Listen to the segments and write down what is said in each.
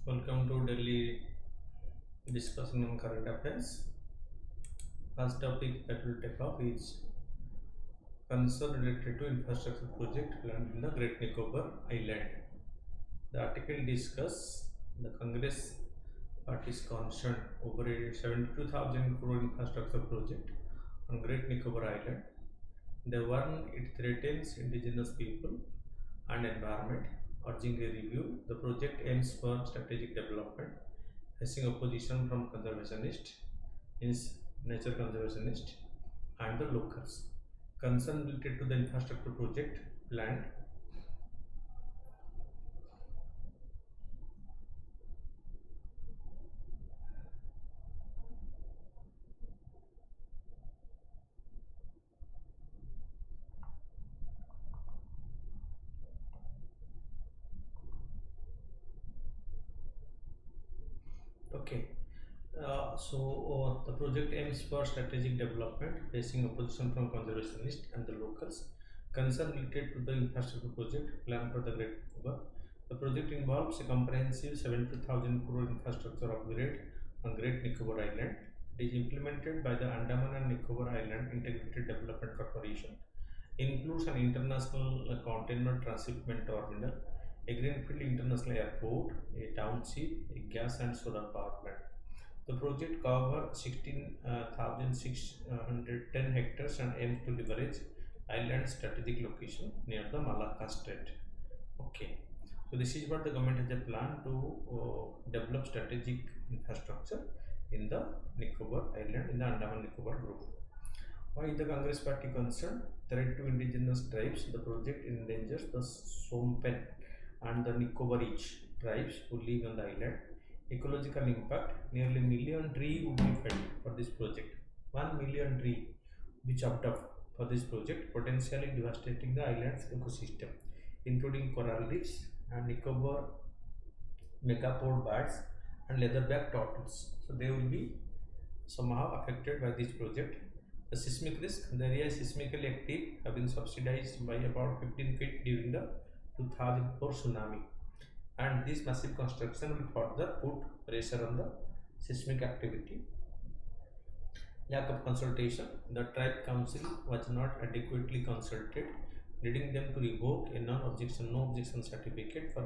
Welcome to Delhi discussion on current affairs. First topic that will take up is concern related to infrastructure project planned in the Great Nicobar Island. The article discuss the Congress party's concern over a 72,000 crore infrastructure project on Great Nicobar Island. They warn it threatens indigenous people and environment, urging a review. The project aims for strategic development, facing opposition from conservationists, nature conservationists, and the locals. Concern related to the infrastructure project planned. Okay. The project aims for strategic development, facing opposition from conservationists and the locals. Concern related to the infrastructure project planned for the Great Nicobar. The project involves a comprehensive 72,000 crore infrastructure upgrade on Great Nicobar Island. It is implemented by the Andaman and Nicobar Island Integrated Development Corporation. Includes an international container transshipment terminal, a greenfield international airport, a township, a gas and solar power plant. The project covers 16,610 hectares and aims to leverage island strategic location near the Malacca Strait. Okay, so this is what the government has a plan to develop strategic infrastructure in the Nicobar Island in the Andaman Nicobar group. Why is the Congress party concerned? Threat to indigenous tribes. The project endangers the Sompen and the Nicobarese tribes who live on the island. Ecological impact, nearly million tree would be felled for this project. 1 million tree be chopped up for this project, potentially devastating the island's ecosystem, including coral reefs and Nicobar megapode birds and leatherback turtles. So they will be somehow affected by this project. The seismic risk, the area is seismically active, have been subsidized by about 15 feet during the 2004 tsunami. And this massive construction will further put pressure on the seismic activity. Lack of consultation, the tribe council was not adequately consulted, leading them to revoke a no objection certificate for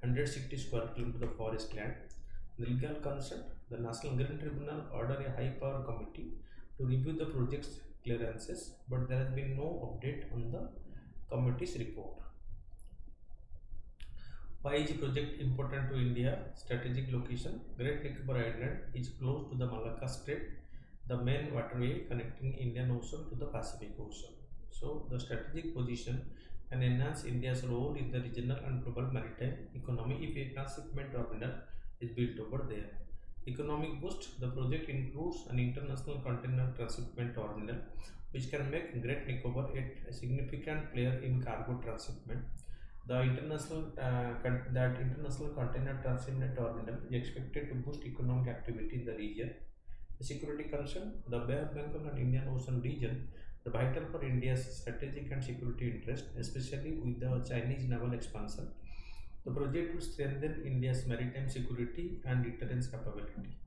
160 square kilometers of forest land. The legal concern, the National Green Tribunal ordered a high power committee to review the project's clearances, but there has been no update on the committee's report. Why is the project important to India? Strategic location. Great Nicobar Island is close to the Malacca Strait, the main waterway connecting Indian Ocean to the Pacific Ocean. So, the strategic position can enhance India's role in the regional and global maritime economy if a transshipment terminal is built over there. Economic boost. The project includes an international container transshipment terminal which can make Great Nicobar a significant player in cargo transshipment. The international container transshipment terminal is expected to boost economic activity in the region. The security concern, the Bay of Bengal and Indian Ocean region, the vital for India's strategic and security interest, especially with the Chinese naval expansion. The project will strengthen India's maritime security and deterrence capability.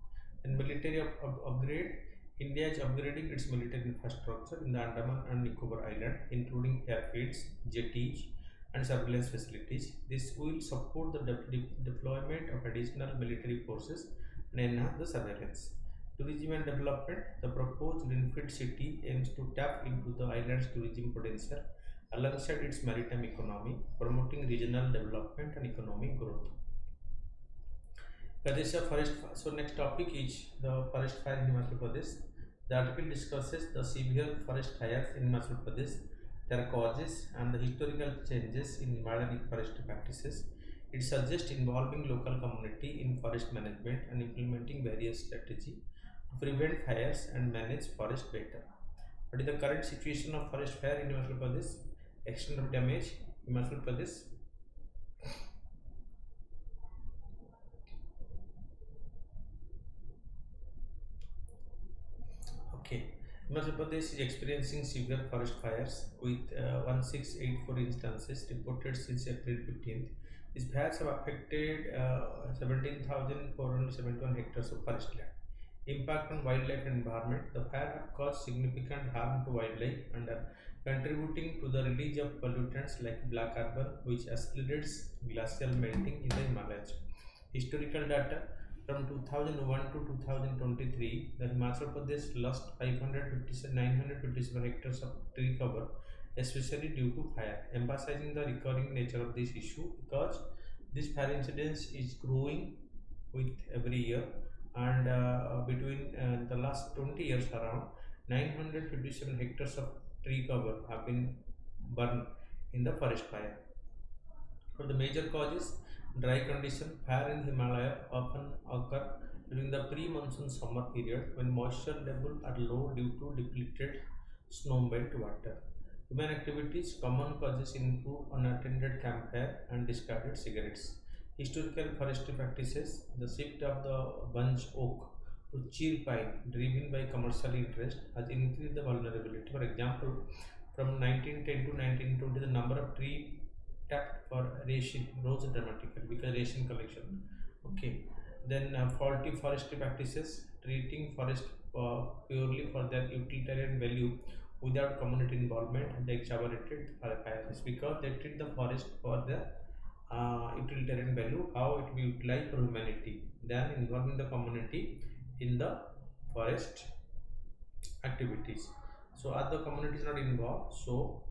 In military upgrade, India is upgrading its military infrastructure in the Andaman and Nicobar Island, including airfields, jetties, and surveillance facilities. This will support the deployment of additional military forces and enhance the surveillance. Tourism and development. The proposed greenfield city aims to tap into the island's tourism potential alongside its maritime economy, promoting regional development and economic growth. Pradesh forest. So next topic is the forest fire in Himachal Pradesh. The article discusses the severe forest fires in Himachal Pradesh, their causes and the historical changes in Himalayan forest practices. It suggests involving local community in forest management and implementing various strategies to prevent fires and manage forest better. What is the current situation of forest fire in Himachal Pradesh? Extent of damage, Himachal Pradesh. Okay, Himachal Pradesh is experiencing severe forest fires with 1684 instances reported since April 15th. These fires have affected 17,471 hectares of forest land. Impact on wildlife and environment. The fire have caused significant harm to wildlife and are contributing to the release of pollutants like black carbon, which accelerates glacial melting in the Himalayas. Historical data from 2001 to 2023, the Himachal Pradesh lost 957 hectares of tree cover, especially due to fire, emphasizing the recurring nature of this issue because this fire incidence is growing with every year, and between the last 20 years around 957 hectares of tree cover have been burned in the forest fire. For the major causes, dry condition, fire in Himalaya often occur during the pre-monsoon summer period when moisture levels are low due to depleted snowmelt water. Human activities, common causes include unattended campfire and discarded cigarettes. Historical forestry practices, the shift of the bunch oak to cheer pine driven by commercial interest has increased the vulnerability. For example, from 1910 to 1920, the number of trees tapped for ration rose dramatically because ration collection. Okay, then faulty forestry practices, treating forest purely for their utilitarian value without community involvement, they exacerbated fires because they treat the forest for their utilitarian value, how it will be utilized for humanity, than involving the community in the forest activities. So, as the community is not involved, so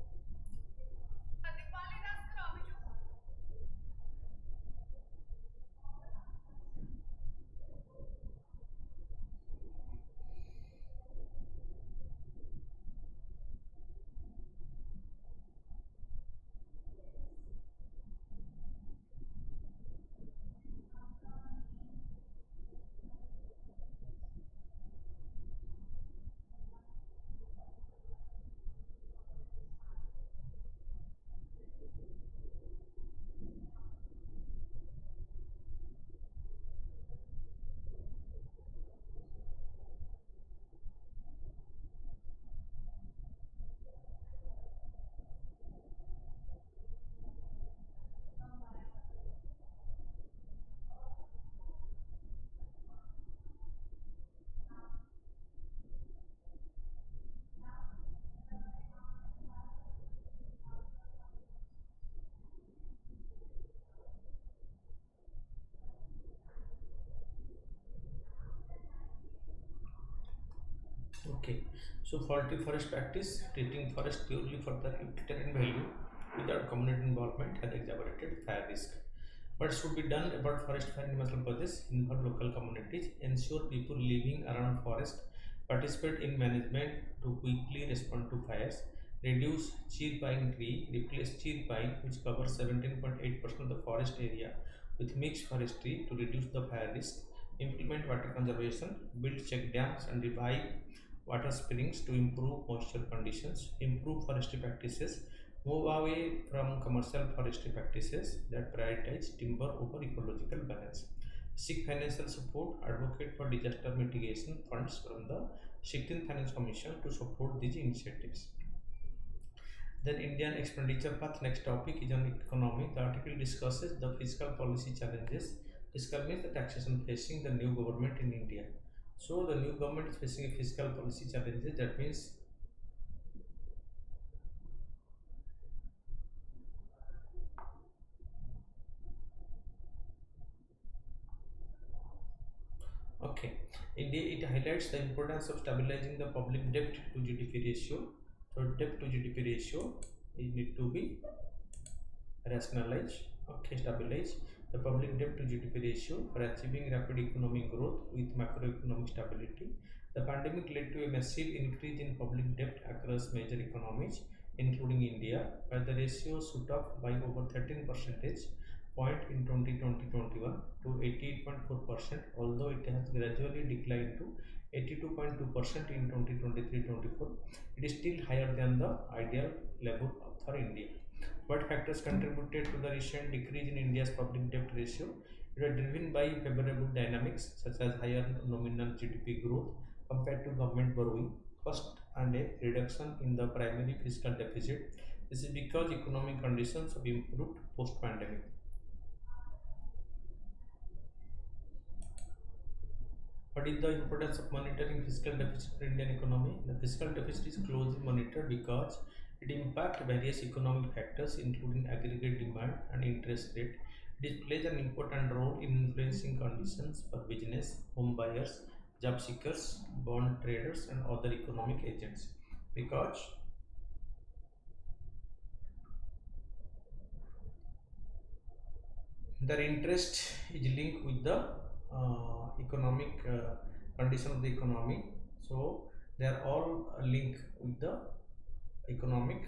okay. So, faulty forest practice, treating forest purely for their utilitarian value without community involvement has exacerbated fire risk. What should be done about forest fire in Himachal Pradesh? Involve local communities, ensure people living around forest participate in management to quickly respond to fires, reduce cheer pine tree, replace cheer pine which covers 17.8% of the forest area with mixed forestry to reduce the fire risk, implement water conservation, build check dams and revive water springs to improve moisture conditions, improve forestry practices, move away from commercial forestry practices that prioritize timber over ecological balance. Seek financial support, advocate for disaster mitigation funds from the 16th Finance Commission to support these initiatives. Then Indian expenditure path. Next topic is on economy. The article discusses the fiscal policy challenges. Fiscal means the taxation facing the new government in India. So the new government is facing a fiscal policy challenges. That means okay. India, it highlights the importance of stabilizing the public debt to GDP ratio. So debt to GDP ratio it need to be rationalized. Okay, stabilize the public debt to GDP ratio for achieving rapid economic growth with macroeconomic stability. The pandemic led to a massive increase in public debt across major economies, including India, where the ratio shot up by over 13 percentage point in 2020-21 to 88.4%, although it has gradually declined to 82.2% in 2023-24. It is still higher than the ideal level for India. What factors contributed to the recent decrease in India's public debt ratio? It was driven by favorable dynamics such as higher nominal GDP growth compared to government borrowing cost and a reduction in the primary fiscal deficit. This is because economic conditions have improved post-pandemic. What is the importance of monitoring fiscal deficit in Indian economy? The fiscal deficit is closely monitored because it impacts various economic factors including aggregate demand and interest rate. It plays an important role in influencing conditions for business, home buyers, job seekers, bond traders, and other economic agents. Because their interest is linked with the economic condition of the economy, so they are all linked with the economic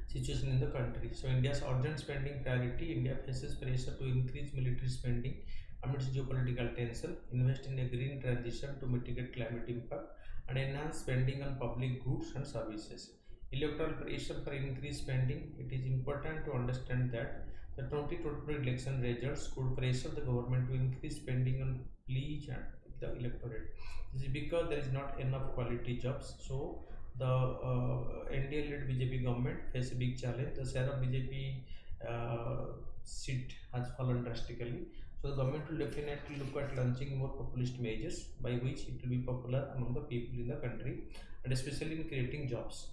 situation in the country. So India's urgent spending priority: India faces pressure to increase military spending amidst geopolitical tension, invest in a green transition to mitigate climate impact, and enhance spending on public goods and services. Electoral pressure for increased spending: it is important to understand that the 2022 election results could pressure the government to increase spending on please and the electorate. This is because there is not enough quality jobs. So the NDA-led BJP government face a big challenge. The share of BJP seat has fallen drastically. So the government will definitely look at launching more populist measures by which it will be popular among the people in the country and especially in creating jobs.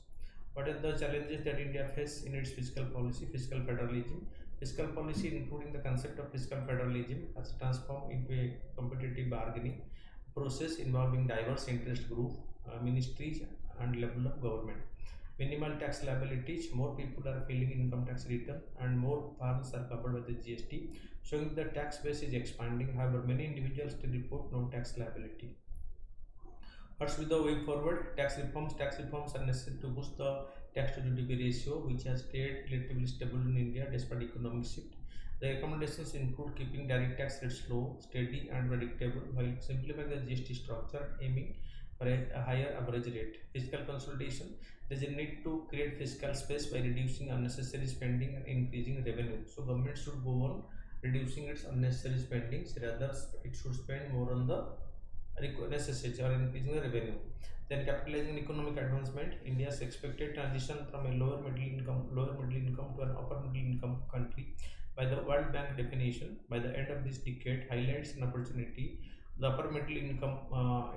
What are the challenges that India faces in its fiscal policy? Fiscal federalism. Fiscal policy, including the concept of fiscal federalism, has transformed into a competitive bargaining process involving diverse interest groups, ministries, and level of government. Minimal tax liabilities: more people are filing income tax return and more farms are covered by the GST, showing the tax base is expanding. However, many individuals still report no tax liability. What's with the way forward? Tax reforms. Tax reforms are necessary to boost the tax to GDP ratio, which has stayed relatively stable in India despite economic shift. The recommendations include keeping direct tax rates low, steady, and predictable, while simplifying the GST structure, aiming for a higher average rate. Fiscal consolidation. There is a need to create fiscal space by reducing unnecessary spending and increasing revenue. So, government should go on reducing its unnecessary spendings, rather it should spend more on the necessity or increasing the revenue. Then capitalizing economic advancement: India's expected transition from a lower middle income to an upper middle income country by the World Bank definition by the end of this decade highlights an opportunity. The upper middle income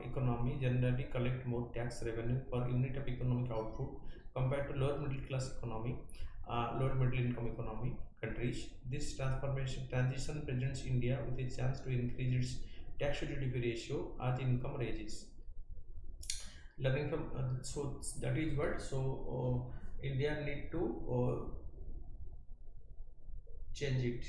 economy generally collect more tax revenue per unit of economic output compared to lower middle income economy countries. This transformation transition presents India with a chance to increase its tax to GDP ratio as income rises. Learning from so that is what. So India need to change it.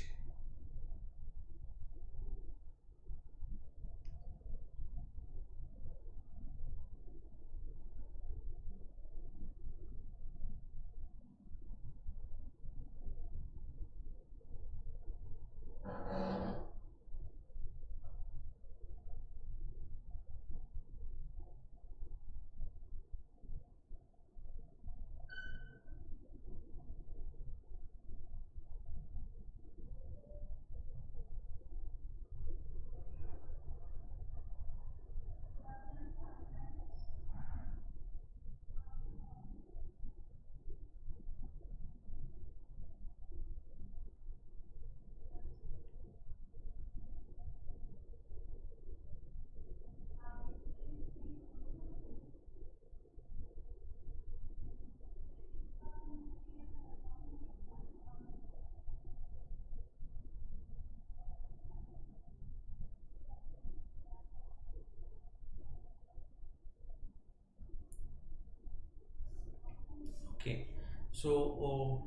Okay. So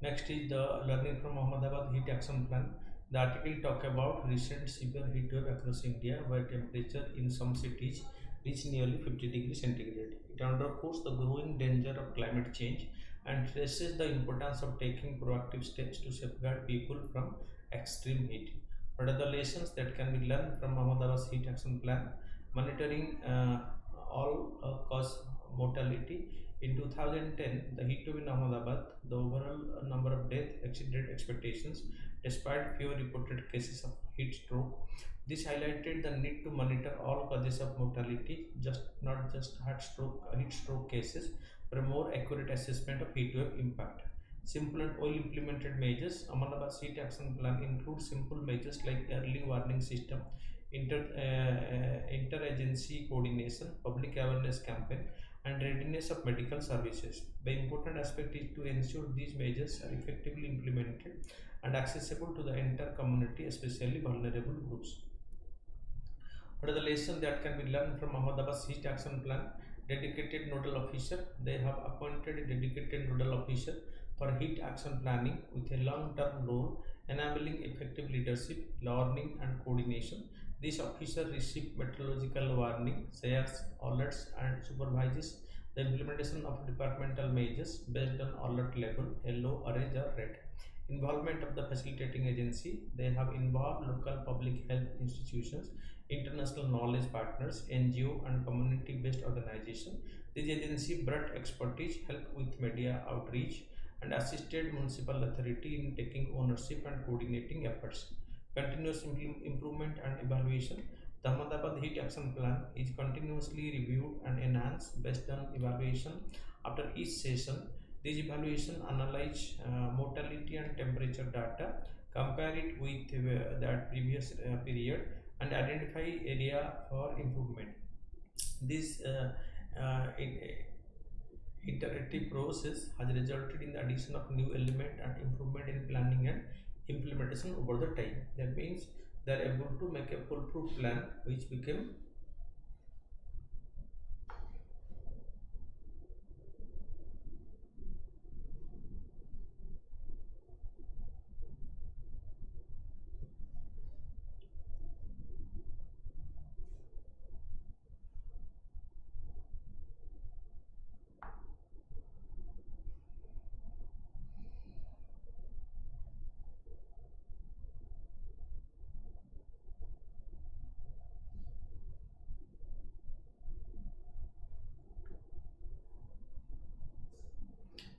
next is the learning from Ahmedabad heat action plan. The article talk about recent severe heat wave across India, where temperature in some cities reach nearly 50 degrees centigrade. It underscores the growing danger of climate change and stresses the importance of taking proactive steps to safeguard people from extreme heat. What are the lessons that can be learned from Ahmedabad's heat action plan? Monitoring all cause mortality. In 2010, the heat wave in Ahmedabad, the overall number of deaths exceeded expectations despite few reported cases of heat stroke. This highlighted the need to monitor all causes of mortality, just not just heat stroke cases, for a more accurate assessment of heat wave impact. Simple and well implemented measures. Ahmedabad Heat Action Plan includes simple measures like early warning system, interagency coordination, public awareness campaign, and readiness of medical services. The important aspect is to ensure these measures are effectively implemented and accessible to the entire community, especially vulnerable groups. What are the lessons that can be learned from Ahmedabad Heat Action Plan? Dedicated nodal officer. They have appointed a dedicated nodal officer for heat action planning with a long-term role, enabling effective leadership, learning, and coordination. This officer receives meteorological warning, shares alerts, and supervises the implementation of departmental measures based on alert level, yellow, orange, or red. Involvement of the facilitating agency. They have involved local public health institutions, international knowledge partners, NGO, and community-based organization. This agency brought expertise, helped with media outreach, and assisted municipal authority in taking ownership and coordinating efforts. Continuous improvement and evaluation. The Ahmedabad Heat Action Plan is continuously reviewed and enhanced based on evaluation after each session. This evaluation analyze mortality and temperature data, compare it with that previous period, and identify area for improvement. This iterative process has resulted in the addition of new element and improvement in planning and implementation over the time. That means they are able to make a foolproof plan which became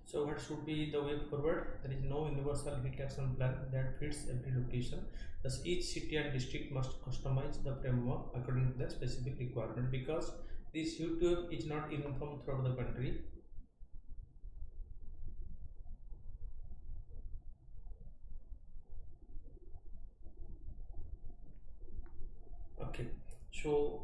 so. What should be the way forward? There is no universal heat action plan that fits every location. Thus, each city and district must customize the framework according to the specific requirement because this YouTube is not uniform throughout the country. Okay, so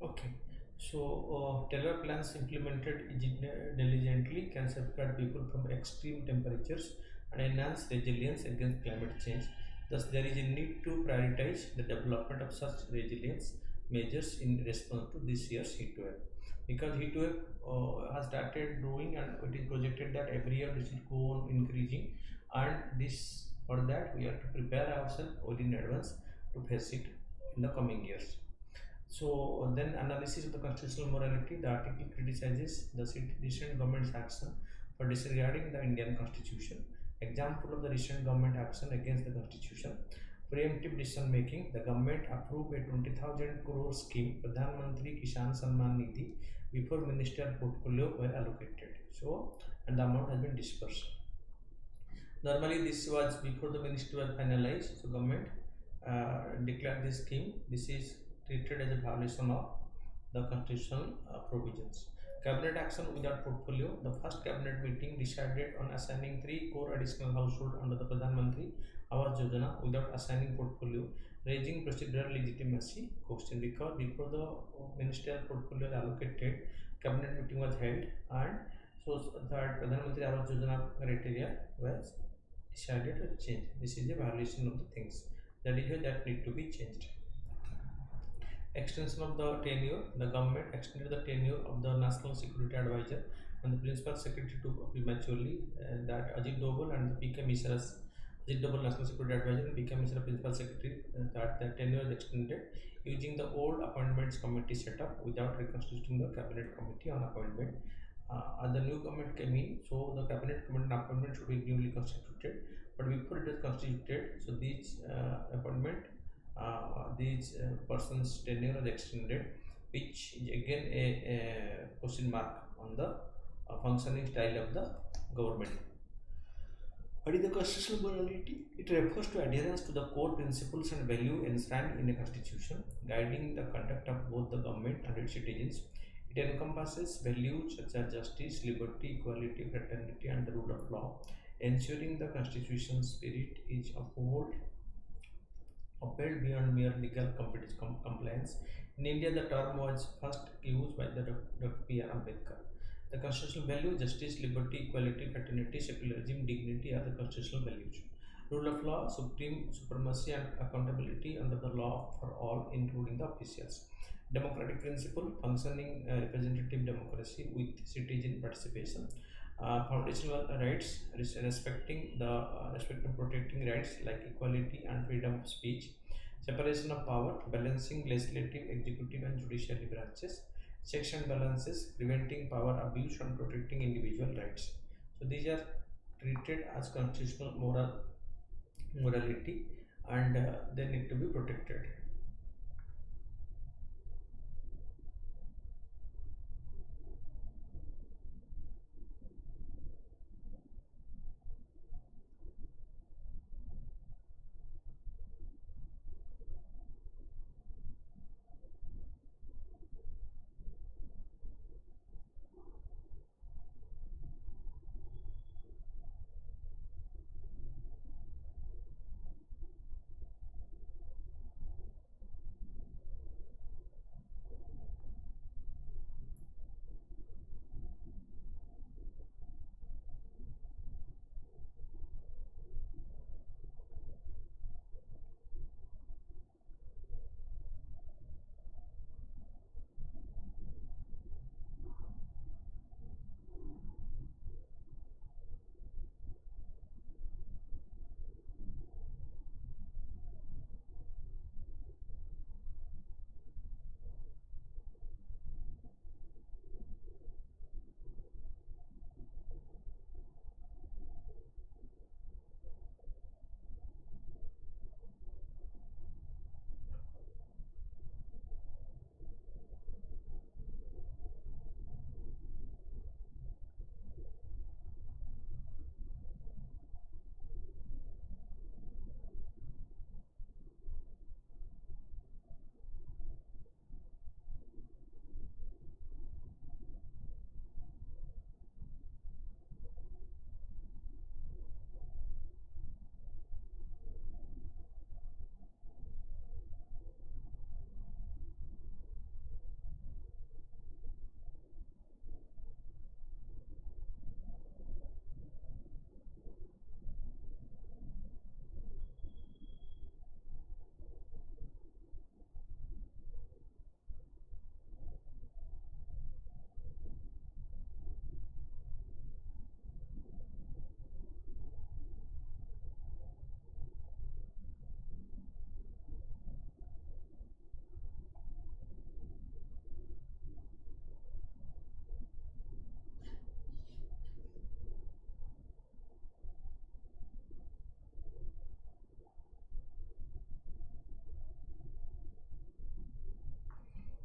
okay, so tailor plans implemented diligently can safeguard people from extreme temperatures and enhance resilience against climate change. Thus, there is a need to prioritize the development of such resilience measures in response to this year's heat wave. Because heat wave has started growing and it is projected that every year this will go on increasing, and this for that we have to prepare ourselves well in advance to face it in the coming years. So then analysis of the constitutional morality, the article criticizes the recent government's action for disregarding the Indian constitution. Example of the recent government action against the constitution. Preemptive decision making, the government approved a 20,000 crore scheme, Pradhan Mantri Kisan Samman Nidhi, before ministerial portfolio were allocated. So, and the amount has been dispersed. Normally, this was before the ministry was finalized, so government declare this scheme, this is treated as a violation of the constitutional provisions. Cabinet action without portfolio. The first cabinet meeting decided on assigning 3 crore additional household under the Pradhan Mantri Awas Yojana without assigning portfolio, raising procedural legitimacy question, because before the ministerial portfolio is allocated, cabinet meeting was held, and so that Pradhan Mantri Awas Yojana criteria was decided to change. This is a violation of the things. That is why that need to be changed. Extension of the tenure. The government extended the tenure of the National Security Advisor and the Principal Secretary to prematurely, that Ajit Doval and the PK Misra's Ajit Doval National Security Advisor and PK Misra Principal Secretary, that the tenure is extended using the old appointments committee setup without reconstituting the cabinet committee on appointment. The new government came in, so the cabinet committee on appointment should be newly constituted. But before it is constituted, so these appointment, these persons tenure is extended, which is again a question mark on the functioning style of the government. What is the constitutional morality? It refers to adherence to the core principles and value enshrined in a constitution, guiding the conduct of both the government and its citizens. It encompasses values such as justice, liberty, equality, fraternity, and the rule of law, ensuring the constitution's spirit is upheld beyond mere legal compliance. In India, the term was first used by the Dr. P.R. Ambedkar. The constitutional value, justice, liberty, equality, fraternity, secularism, dignity are the constitutional values. Rule of law, supreme supremacy and accountability under the law for all, including the officials. Democratic principle, functioning representative democracy with citizen participation. Foundational rights, respecting and protecting rights like equality and freedom of speech. Separation of power, balancing legislative, executive, and judiciary branches. Checks and balances, preventing power abuse and protecting individual rights. So these are treated as constitutional morality, and they need to be protected.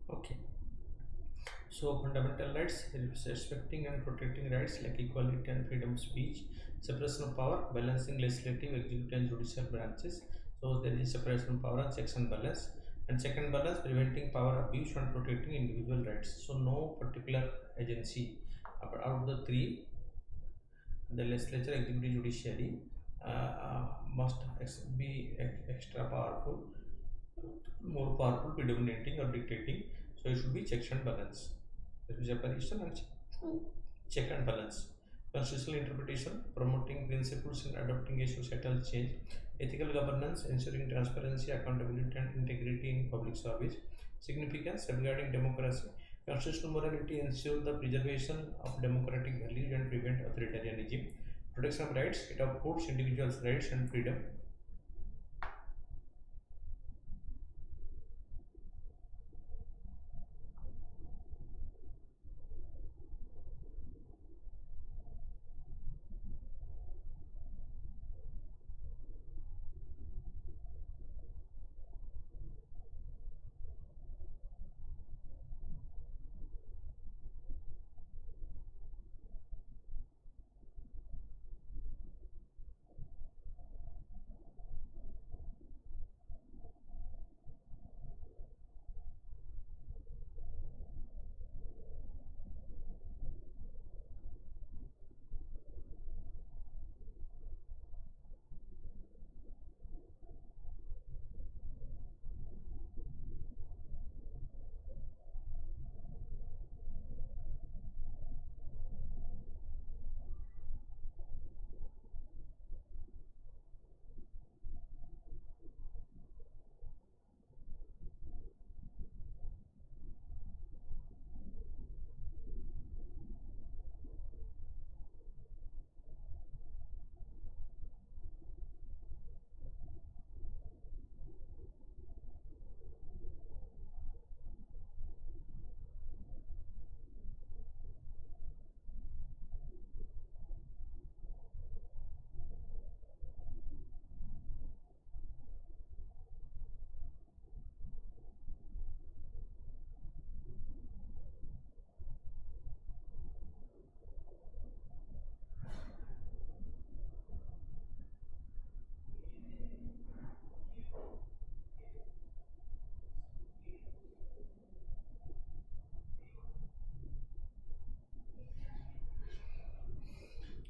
Okay. So fundamental rights, respecting and protecting rights like equality and freedom of speech, separation of power, balancing legislative, executive, and judicial branches, So there is separation of power and checks and balance. And check and balance, preventing power abuse and protecting individual rights. So no particular agency out of the three, the legislature, executive, judiciary, must be extra powerful, more powerful, predominating or dictating. So it should be checks and balance. There is separation and check and balance. Constitutional interpretation, promoting principles in adopting a societal change. Ethical governance, ensuring transparency, accountability, and integrity in public service. Significance, safeguarding democracy. Constitutional morality ensures the preservation of democratic values and prevent authoritarianism. Protection of rights, it upholds individuals' rights and freedom.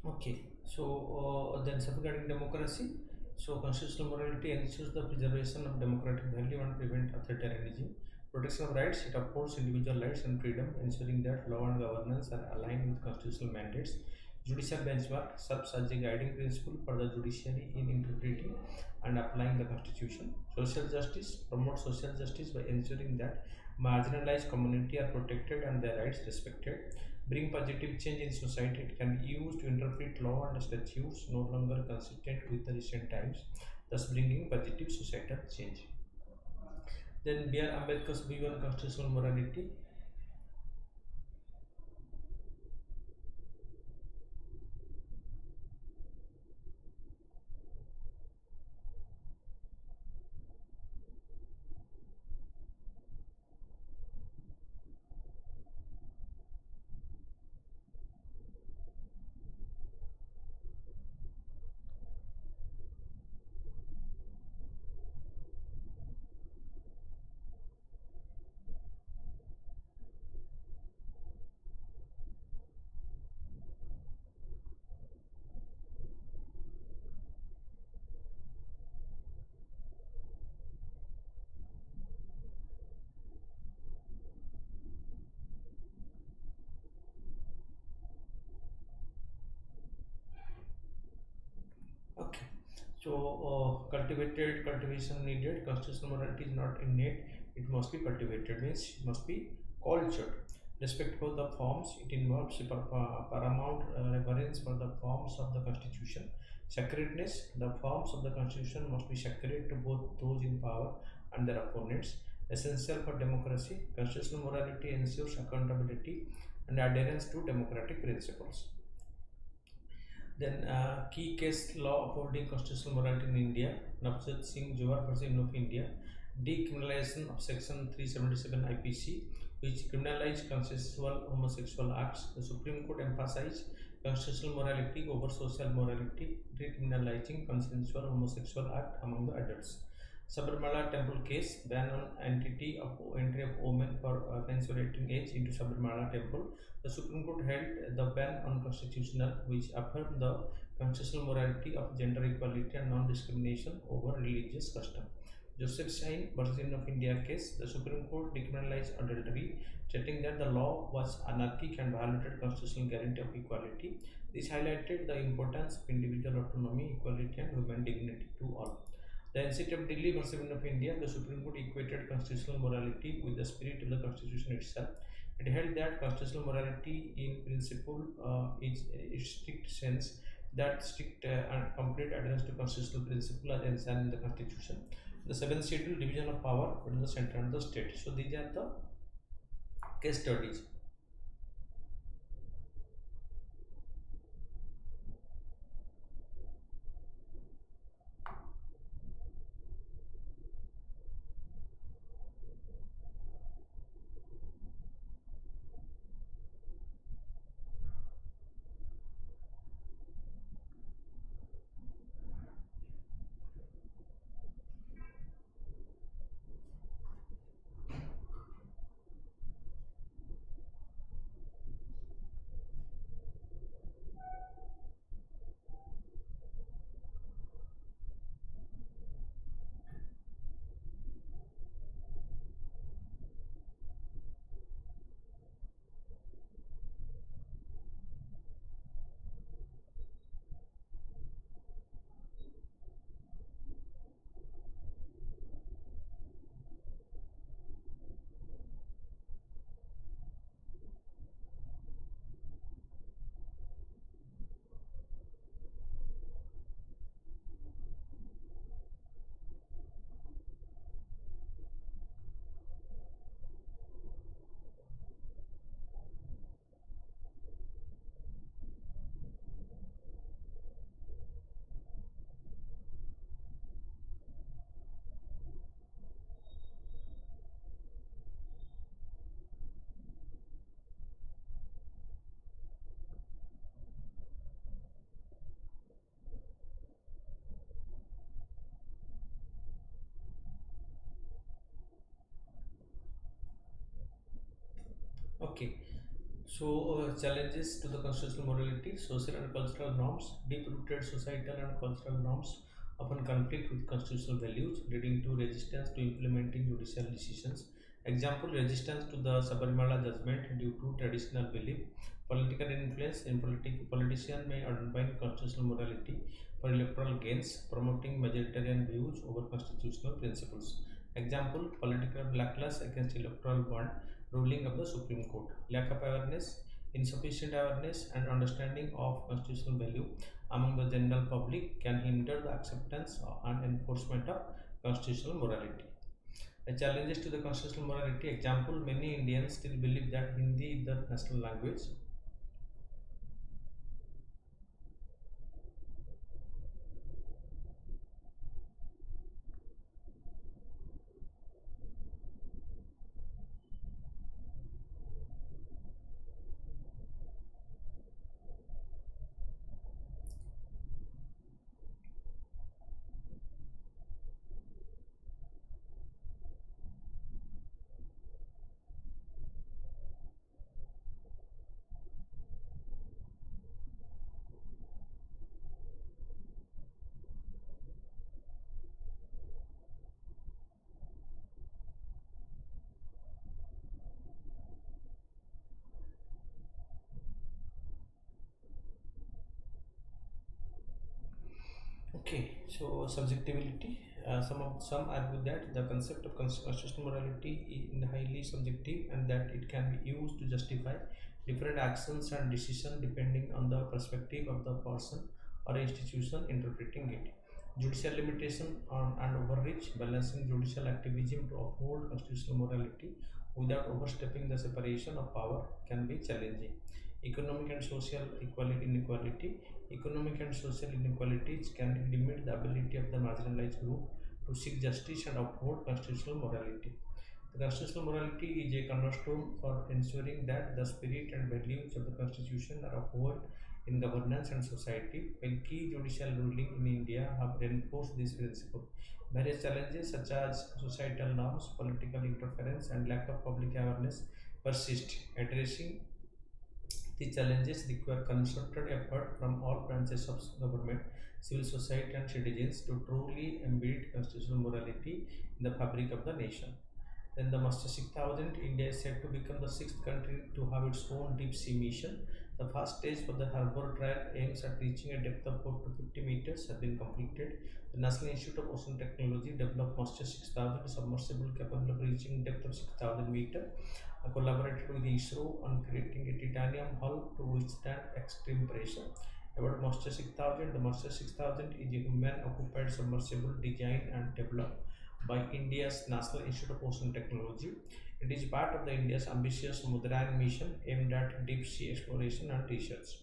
Okay, so then safeguarding democracy. So constitutional morality ensures the preservation of democratic value and prevent authoritarianism. Protection of rights, it upholds individual rights and freedom, ensuring that law and governance are aligned with constitutional mandates. Judicial benchmark serves as a guiding principle for the judiciary in interpreting and applying the constitution. Social justice promotes social justice by ensuring that marginalized community are protected and their rights respected. Bring positive change in society. It can be used to interpret law and statutes no longer consistent with the recent times, thus bringing positive societal change. Then B.R. Ambedkar's view on constitutional morality. Okay. So cultivated cultivation needed. Constitutional morality is not innate. It must be cultivated. Means it must be cultured. Respect for the forms. It involves a paramount reverence for the forms of the Constitution. Sacredness. The forms of the Constitution must be sacred to both those in power and their opponents. Essential for democracy. Constitutional morality ensures accountability and adherence to democratic principles. Then key case law upholding constitutional morality in India, Navjot Singh Johar versus of India, decriminalization of Section 377 IPC, which criminalized consensual homosexual acts. The Supreme Court emphasized constitutional morality over social morality, decriminalizing consensual homosexual act among the adults. Sabarimala temple case ban on entry of women for menstruating age into Sabarimala temple. The Supreme Court held the ban unconstitutional, which affirmed the constitutional morality of gender equality and non-discrimination over religious custom. Joseph Stein versus of India case, the Supreme Court decriminalized adultery, stating that the law was anarchic and violated constitutional guarantee of equality. This highlighted the importance of individual autonomy, equality, and human dignity to all. The NCT of Delhi versus of India, the Supreme Court equated constitutional morality with the spirit of the Constitution itself. It held that constitutional morality in principle is a strict sense that strict and complete adherence to constitutional principle as enshrined in the Constitution. The seventh schedule, division of power between the center and the state. So these are the case studies. Okay. So, challenges to the constitutional morality, social and cultural norms, deep-rooted societal and cultural norms often conflict with constitutional values, leading to resistance to implementing judicial decisions. Example: resistance to the Sabarimala judgment due to traditional belief. Political influence in politician may undermine constitutional morality for electoral gains, promoting majoritarian views over constitutional principles. Example: political backlash against electoral bond ruling of the Supreme Court. Lack of awareness, insufficient awareness, and understanding of constitutional value among the general public can hinder the acceptance and enforcement of constitutional morality. The challenges to the constitutional morality, example: many Indians still believe that Hindi is the national language. Okay, so subjectivity. Some argue that the concept of constitutional morality is highly subjective and that it can be used to justify different actions and decisions depending on the perspective of the person or institution interpreting it. Judicial limitation on and overreach, balancing judicial activism to uphold constitutional morality without overstepping the separation of power can be challenging. Economic and social inequality. Economic and social inequalities can limit the ability of the marginalized group to seek justice and uphold constitutional morality. The constitutional morality is a cornerstone for ensuring that the spirit and values of the Constitution are upheld in governance and society, when key judicial rulings in India have reinforced this principle. Various challenges such as societal norms, political interference, and lack of public awareness persist. Addressing these challenges require concerted effort from all branches of government, civil society, and citizens to truly embed constitutional morality in the fabric of the nation. Then the Master 6000, India is set to become the sixth country to have its own deep sea mission. The first stage for the Harbour trial aims at reaching a depth of 4 to 50 meters has been completed. The National Institute of Ocean Technology developed Master 6000 submersible capable of reaching depth of 6000 meters. Collaborated with ISRO on creating a titanium hull to withstand extreme pressure. About Master 6000, the Master 6000 is a human-occupied submersible designed and developed by India's National Institute of Ocean Technology. It is part of the India's ambitious Mudran mission aimed at deep sea exploration and research.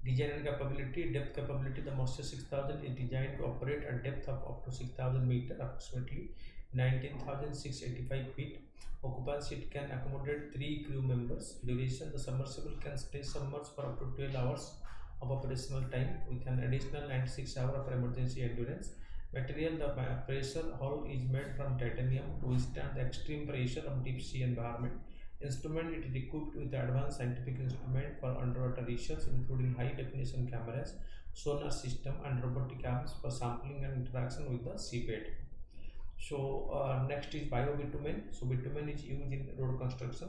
Design and capability, depth capability, the Master 6000 is designed to operate at depth of up to 6000 meters, approximately 19,685 feet. Occupancy, it can accommodate 3 crew members. Duration, the submersible can stay submerged for up to 12 hours of operational time with an additional 96 hours of emergency endurance. Material, the pressure hull is made from titanium to withstand the extreme pressure of deep sea environment. Instrument, it is equipped with advanced scientific instrument for underwater research, including high definition cameras, sonar system, and robotic arms for sampling and interaction with the seabed. So next is biobitumen. So bitumen is used in road construction.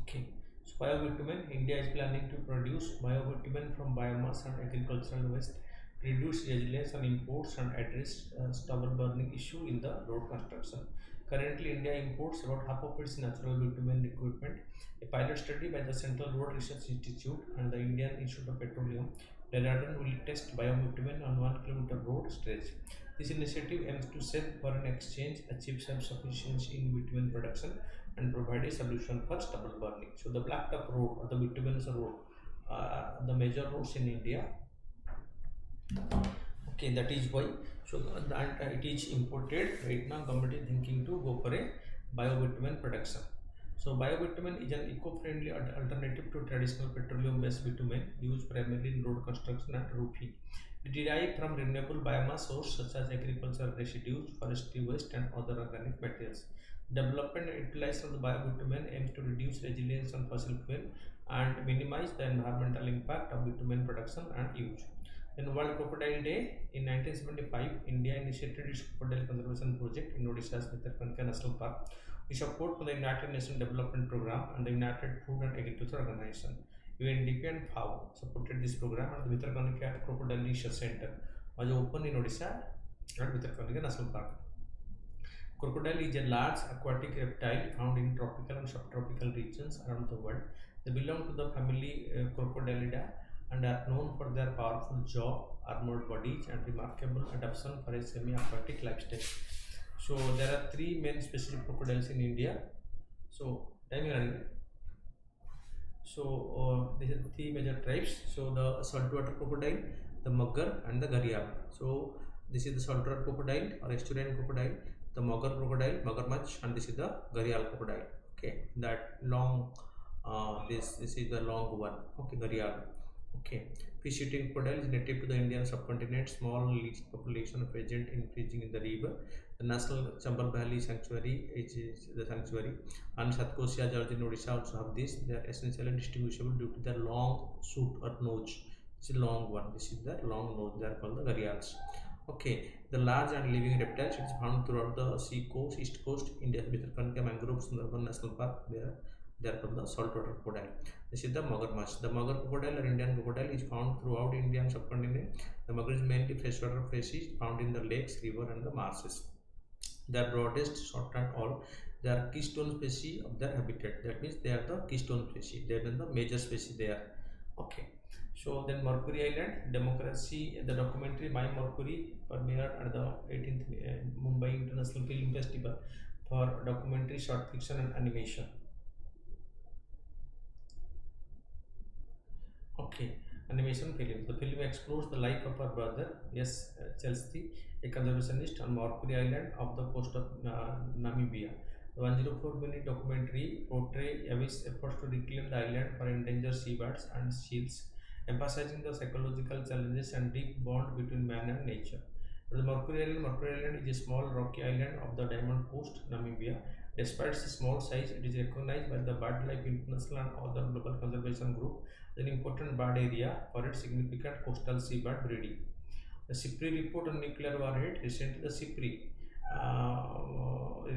Okay. So biobitumen, India is planning to produce biobitumen from biomass and agricultural waste, reduce reliance on imports and address stubble burning issue in the road construction. Currently, India imports about half of its natural bitumen equipment. A pilot study by the Central Road Research Institute and the Indian Institute of Petroleum Leradon will test biobitumen on 1 kilometer road stretch. This initiative aims to save foreign exchange, achieve self-sufficiency in bitumen production, and provide a solution for stubble burning. So the blacktop road or the bituminous road, the major roads in India. Okay, that is why. So that it is imported. Right now, government is thinking to go for a biobitumen production. So biobitumen is an eco-friendly alternative to traditional petroleum-based bitumen used primarily in road construction and roofing. It derived from renewable biomass sources such as agricultural residues, forestry waste, and other organic materials. Development and utilization of the biobitumen aims to reduce reliance on fossil fuel and minimize the environmental impact of bitumen production and use. Then World Crocodile Day in 1975, India initiated its crocodile conservation project in Odisha's Bhitarkanika National Park with support from the United Nations Development Programme and the United Food and Agriculture Organization. UNDP and FAO supported this program, and the Bhitarkanika Crocodile Research Center was opened in Odisha at Bhitarkanika National Park. Crocodile is a large aquatic reptile found in tropical and subtropical regions around the world. They belong to the family Crocodilidae and are known for their powerful jaw, armored bodies, and remarkable adaptation for a semi-aquatic lifestyle. So there are three main species of crocodiles in India. So time running. So these are the three major types. So the saltwater crocodile, the mugger, and the gharial. So this is the saltwater crocodile or estuarine crocodile, the mugger crocodile, muggermuch, and this is the gharial crocodile. Okay, that long. This is the long one. Okay, gharial. Okay, fish-eating crocodile is native to the Indian subcontinent. Small least population present increasing in the river. The National Chambal Valley Sanctuary is the sanctuary, and Satkosia George in Odisha also have this. They are essentially distinguishable due to their long suit or nose. This is long one. This is their long nose. They are called the gharials. Okay, the large and living reptiles. It is found throughout the sea coast, east coast, India's Bhitarkanika mangroves, Sundarban National Park. They are called the saltwater crocodile. This is the muggermuch. The mugger crocodile or Indian crocodile is found throughout Indian subcontinent. The mugger is mainly freshwater species found in the lakes, river, and the marshes. They are broadest, short and all. They are keystone species of their habitat. That means they are the keystone species. They are the major species there. Okay. So then Mercury Island, democracy, the documentary My Mercury premiered at the 18th Mumbai International Film Festival for documentary, short fiction, and animation. Okay, animation film. The film explores the life of her brother, yes, Chelsea, a conservationist on Mercury Island off the coast of Namibia. The 104-minute documentary portrays Yavis' efforts to reclaim the island for endangered seabirds and seals, emphasizing the psychological challenges and deep bond between man and nature. The Mercury Island is a small rocky island of the Diamond Coast, Namibia. Despite its small size, it is recognized by the BirdLife International and other global conservation group as an important bird area for its significant coastal seabird breeding. The CIPRI report on nuclear warhead. Recently, the CIPRI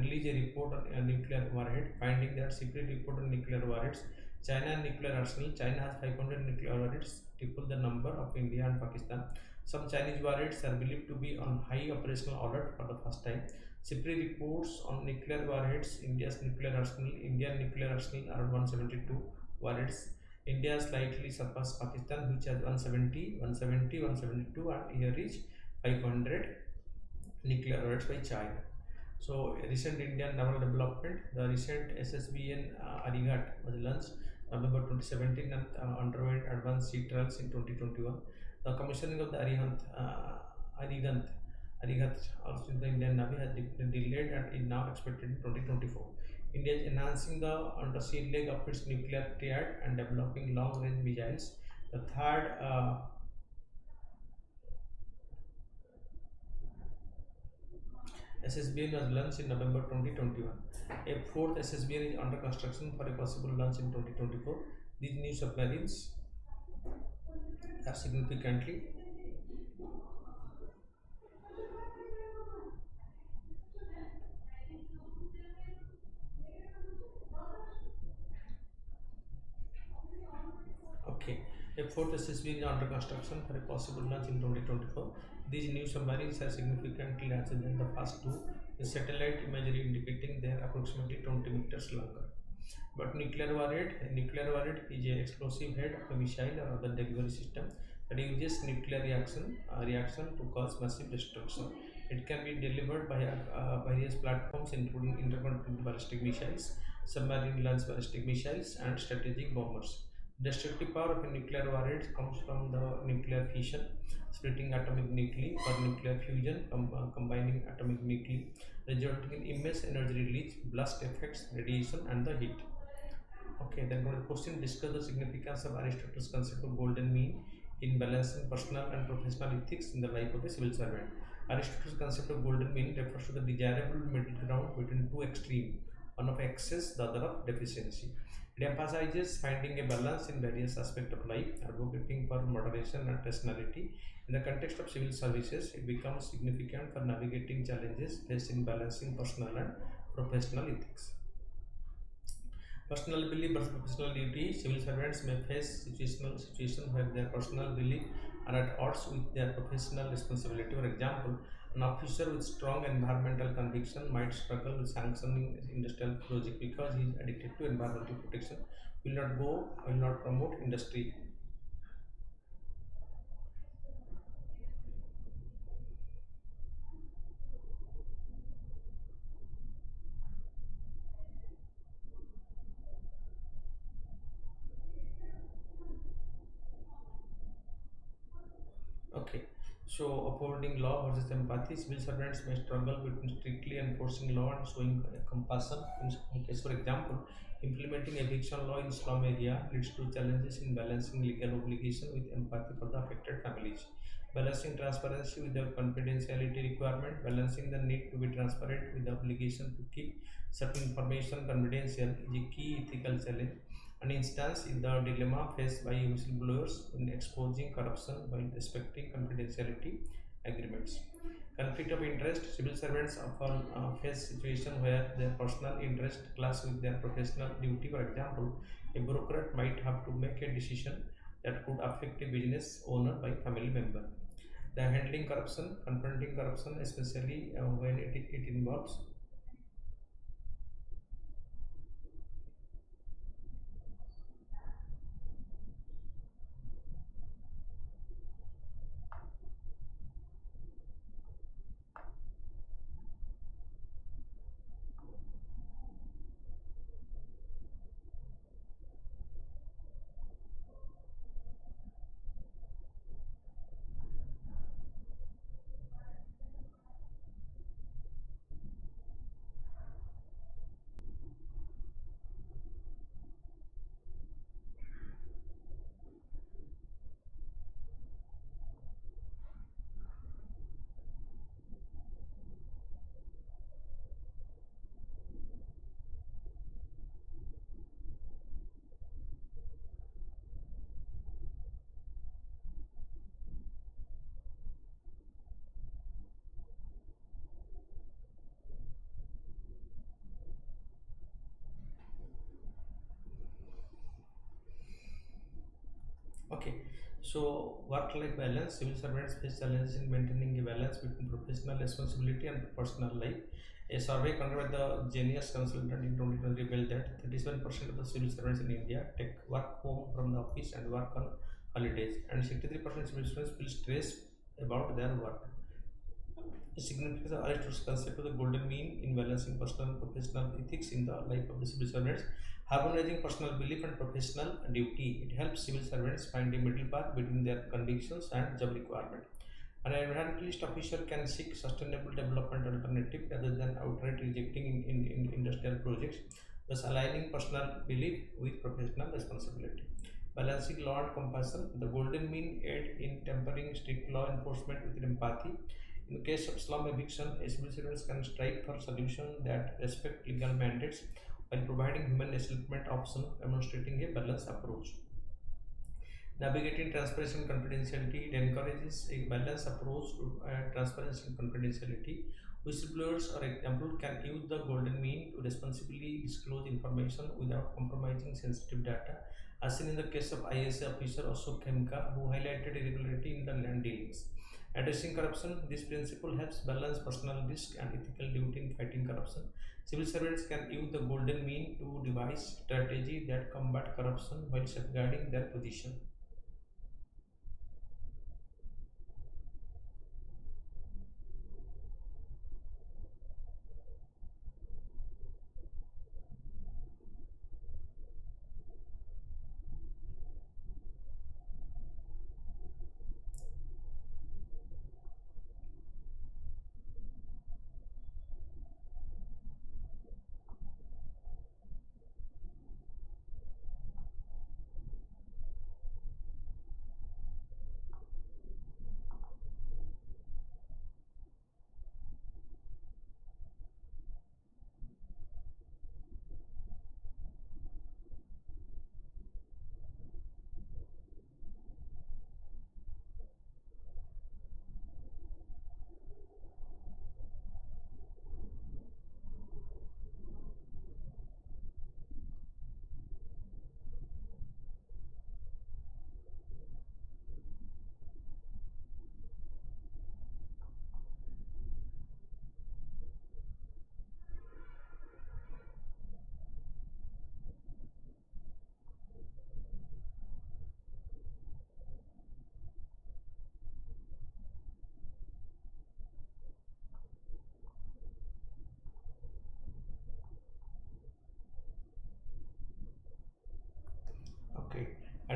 released a report on nuclear warhead, finding that CIPRI report on nuclear warheads. China nuclear arsenal. China has 500 nuclear warheads, triple the number of India and Pakistan. Some Chinese warheads are believed to be on high operational alert for the first time. CIPRI reports on nuclear warheads. India's nuclear arsenal. Indian nuclear arsenal around 172 warheads. India slightly surpassed Pakistan, which has 172, and here is 500 nuclear warheads by China. So recent Indian naval development, the recent SSBN Arigat was launched November 2017 and underwent advanced sea trials in 2021. The commissioning of the Arigat also in the Indian Navy has been delayed and is now expected in 2024. India is enhancing the undersea leg of its nuclear triad and developing long-range missiles. The third SSBN was launched in November 2021. A fourth SSBN is under construction for a possible launch in 2024. These new submarines are significantly okay. A fourth SSBN is under construction for a possible launch in 2024. These new submarines are significantly larger than the first two, with satellite imagery indicating they are approximately 20 meters longer. But nuclear warhead is an explosive head of a missile or other delivery system that uses nuclear reaction to cause massive destruction. It can be delivered by various platforms, including intercontinental ballistic missiles, submarine launched ballistic missiles, and strategic bombers. Destructive power of a nuclear warhead comes from the nuclear fission, splitting atomic nuclei, or nuclear fusion, combining atomic nuclei, resulting in immense energy release, blast effects, radiation, and the heat. Okay, then the question, discuss the significance of Aristotle's concept of golden mean in balancing personal and professional ethics in the life of a civil servant. Aristotle's concept of golden mean refers to the desirable middle ground between two extremes, one of excess, the other of deficiency. It emphasizes finding a balance in various aspects of life, advocating for moderation and rationality. In the context of civil services, it becomes significant for navigating challenges faced in balancing personal and professional ethics. Personal belief versus professional duty. Civil servants may face situations where their personal belief are at odds with their professional responsibility. For example, an officer with strong environmental conviction might struggle with sanctioning industrial project because he is addicted to environmental protection. Will not promote industry. Okay, so upholding law versus empathy. Civil servants may struggle between strictly enforcing law and showing compassion. In some cases, for example, implementing eviction law in slum area leads to challenges in balancing legal obligation with empathy for the affected families. Balancing transparency with the confidentiality requirement, balancing the need to be transparent with the obligation to keep certain information confidential is a key ethical challenge. An instance is the dilemma faced by whistleblowers in exposing corruption while respecting confidentiality agreements. Conflict of interest. Civil servants often face situations where their personal interest clash with their professional duty. For example, a bureaucrat might have to make a decision that could affect a business owner by family member. The handling corruption, confronting corruption, especially when it involves. Okay, so work-life balance. Civil servants face challenges in maintaining a balance between professional responsibility and personal life. A survey conducted by the Genius Consultant in 2020 revealed that 37% of the civil servants in India take work home from the office and work on holidays, and 63% of civil servants feel stress about their work. The significance of Aristotle's concept of the golden mean in balancing personal and professional ethics in the life of the civil servants, harmonizing personal belief and professional duty. It helps civil servants find a middle path between their convictions and job requirement. An environmentalist officer can seek sustainable development alternative rather than outright rejecting in industrial projects, thus aligning personal belief with professional responsibility. Balancing law and compassion. The golden mean aid in tempering strict law enforcement with empathy. In case of slum eviction, civil servants can strive for solutions that respect legal mandates while providing human settlement options, demonstrating a balanced approach. Navigating transparency and confidentiality. It encourages a balanced approach to transparency and confidentiality. Whistleblowers, for example, can use the golden mean to responsibly disclose information without compromising sensitive data, as seen in the case of ISA officer Ashok Khemka, who highlighted irregularity in the land dealings. Addressing corruption. This principle helps balance personal risk and ethical duty in fighting corruption. Civil servants can use the golden mean to devise strategy that combat corruption while safeguarding their position.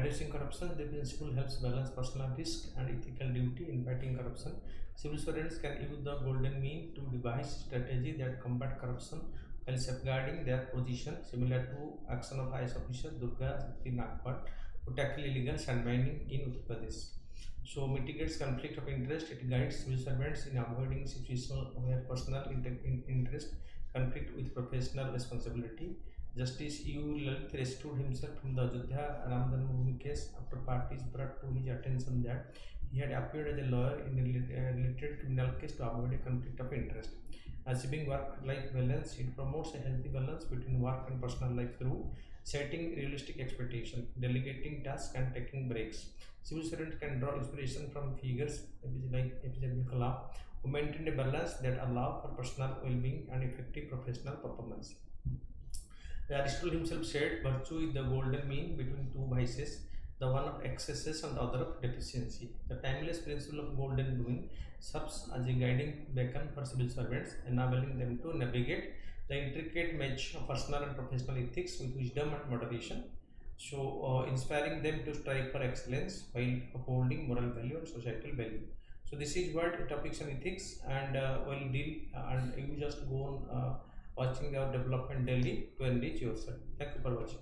Reducing corruption, the principle helps balance personal risk and ethical duty in fighting corruption. Civil servants can use the golden mean to devise strategy that combat corruption while safeguarding their position, similar to action of IAS officer Durga Shakti Nagpal to tackle illegal sand mining in Uttar Pradesh. So mitigates conflict of interest. It guides civil servants in avoiding situations where personal interest conflict with professional responsibility. Justice U. Lalit rescued himself from the Ajodhya Ram Janmabhoomi case after parties brought to his attention that he had appeared as a lawyer in a related criminal case to avoid a conflict of interest. Achieving work-life balance, it promotes a healthy balance between work and personal life through setting realistic expectations, delegating tasks, and taking breaks. Civil servants can draw inspiration from figures like APJ Abdul Kalam, who maintained a balance that allow for personal well-being and effective professional performance. Aristotle himself said, virtue is the golden mean between two vices, the one of excesses and the other of deficiency. The timeless principle of golden mean serves as a guiding beacon for civil servants, enabling them to navigate the intricate mesh of personal and professional ethics with wisdom and moderation. So, inspiring them to strive for excellence while upholding moral value and societal value. So, this is what topics on ethics, and will deal, and you just go on watching our development daily to enrich yourself. Thank you for watching.